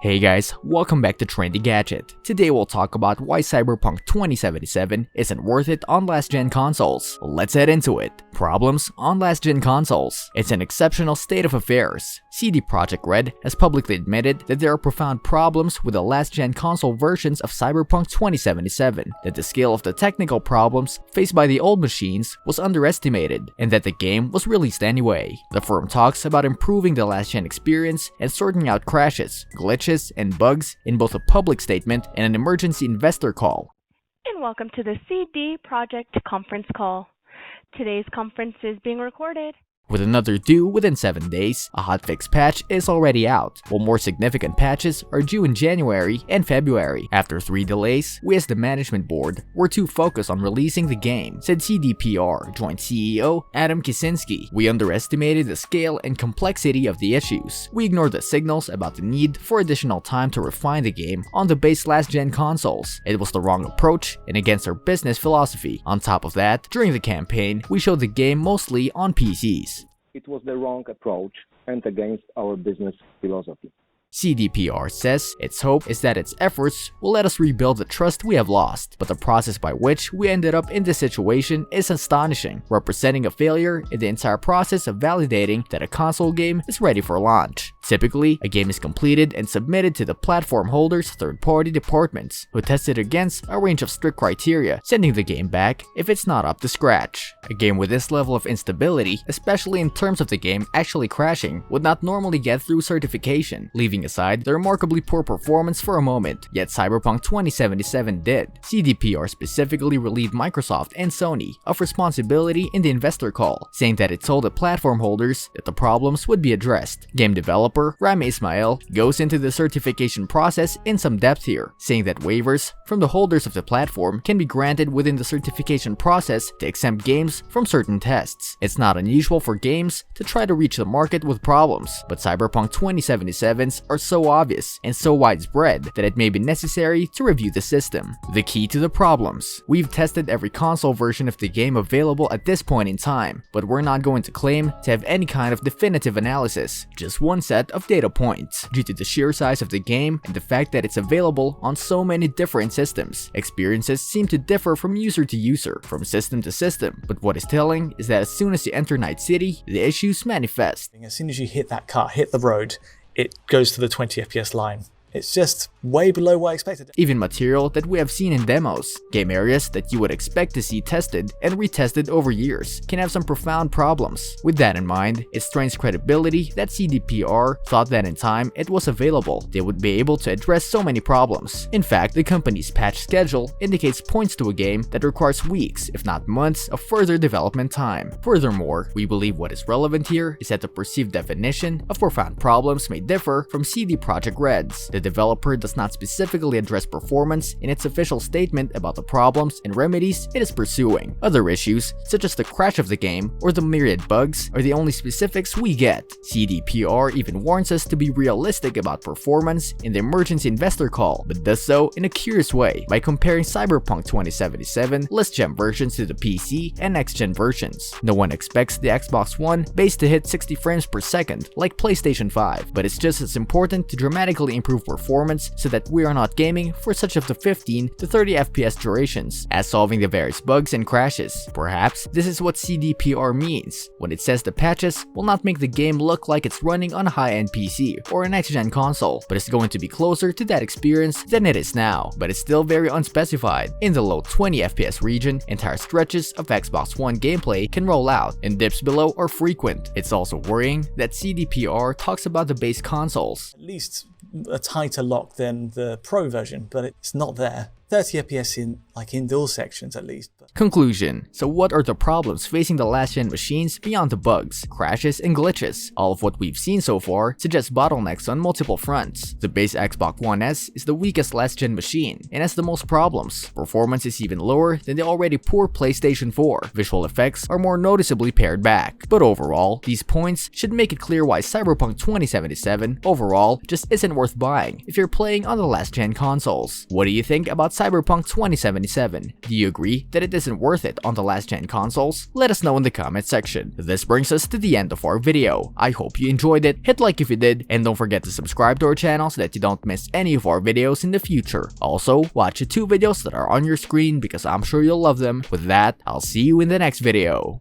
Hey guys, welcome back to Trendy Gadget. Today we'll talk about why Cyberpunk 2077 isn't worth it on last-gen consoles. Let's head into it. Problems on last-gen consoles. It's an exceptional state of affairs. CD Projekt Red has publicly admitted that there are profound problems with the last-gen console versions of Cyberpunk 2077, that the scale of the technical problems faced by the old machines was underestimated, and that the game was released anyway. The firm talks about improving the last-gen experience and sorting out crashes, glitches, and bugs in both a public statement and an emergency investor call. And welcome to the CD Projekt conference call. Today's conference is being recorded. With another due within 7 days, a hotfix patch is already out, while more significant patches are due in January and February. After 3 delays, we as the management board were too focused on releasing the game, said CDPR Joint CEO Adam Kicinski. We underestimated the scale and complexity of the issues. We ignored the signals about the need for additional time to refine the game on the base last-gen consoles. It was the wrong approach and against our business philosophy. On top of that, during the campaign, we showed the game mostly on PCs. It was the wrong approach and against our business philosophy. CDPR says its hope is that its efforts will let us rebuild the trust we have lost, but the process by which we ended up in this situation is astonishing, representing a failure in the entire process of validating that a console game is ready for launch. Typically, a game is completed and submitted to the platform holder's third-party departments, who test it against a range of strict criteria, sending the game back if it's not up to scratch. A game with this level of instability, especially in terms of the game actually crashing, would not normally get through certification, leaving aside the remarkably poor performance for a moment, yet Cyberpunk 2077 did. CDPR specifically relieved Microsoft and Sony of responsibility in the investor call, saying that it told the platform holders that the problems would be addressed. Game developer Rami Ismail goes into the certification process in some depth here, saying that waivers from the holders of the platform can be granted within the certification process to exempt games from certain tests. It's not unusual for games to try to reach the market with problems, but Cyberpunk 2077's are so obvious and so widespread that it may be necessary to review the system. The key to the problems. We've tested every console version of the game available at this point in time, but we're not going to claim to have any kind of definitive analysis, just one set of data points. Due to the sheer size of the game and the fact that it's available on so many different systems, experiences seem to differ from user to user, from system to system, but what is telling is that as soon as you enter Night City, the issues manifest. As soon as you hit that car, hit the road, it goes to the 20 FPS line. It's just way below what I expected. Even material that we have seen in demos, game areas that you would expect to see tested and retested over years, can have some profound problems. With that in mind, it strains credibility that CDPR thought that in time it was available, they would be able to address so many problems. In fact, the company's patch schedule indicates points to a game that requires weeks, if not months, of further development time. Furthermore, we believe what is relevant here is that the perceived definition of profound problems may differ from CD Projekt Red's. The developer does not specifically address performance in its official statement about the problems and remedies it is pursuing. Other issues, such as the crash of the game or the myriad bugs, are the only specifics we get. CDPR even warns us to be realistic about performance in the emergency investor call, but does so in a curious way by comparing Cyberpunk 2077 last-gen versions to the PC and next-gen versions. No one expects the Xbox One base to hit 60 frames per second like PlayStation 5, but it's just as important to dramatically improve performance so that we are not gaming for such of the 15 to 30 FPS durations as solving the various bugs and crashes. Perhaps this is what CDPR means when it says the patches will not make the game look like it's running on a high-end PC or a next-gen console, but it's going to be closer to that experience than it is now, but it's still very unspecified. In the low 20 FPS region, entire stretches of Xbox One gameplay can roll out, and dips below are frequent. It's also worrying that CDPR talks about the base consoles. At least a tighter lock than the Pro version, but it's not there. 30 FPS in indoor sections at least. Conclusion. So what are the problems facing the last-gen machines beyond the bugs, crashes, and glitches? All of what we've seen so far suggests bottlenecks on multiple fronts. The base Xbox One S is the weakest last-gen machine and has the most problems. Performance is even lower than the already poor PlayStation 4. Visual effects are more noticeably pared back. But overall, these points should make it clear why Cyberpunk 2077 overall just isn't worth buying if you're playing on the last-gen consoles. What do you think about Cyberpunk 2077? Do you agree that it isn't worth it on the last gen consoles? Let us know in the comment section. This brings us to the end of our video. I hope you enjoyed it, hit like if you did, and don't forget to subscribe to our channel so that you don't miss any of our videos in the future. Also, watch the 2 videos that are on your screen because I'm sure you'll love them. With that, I'll see you in the next video.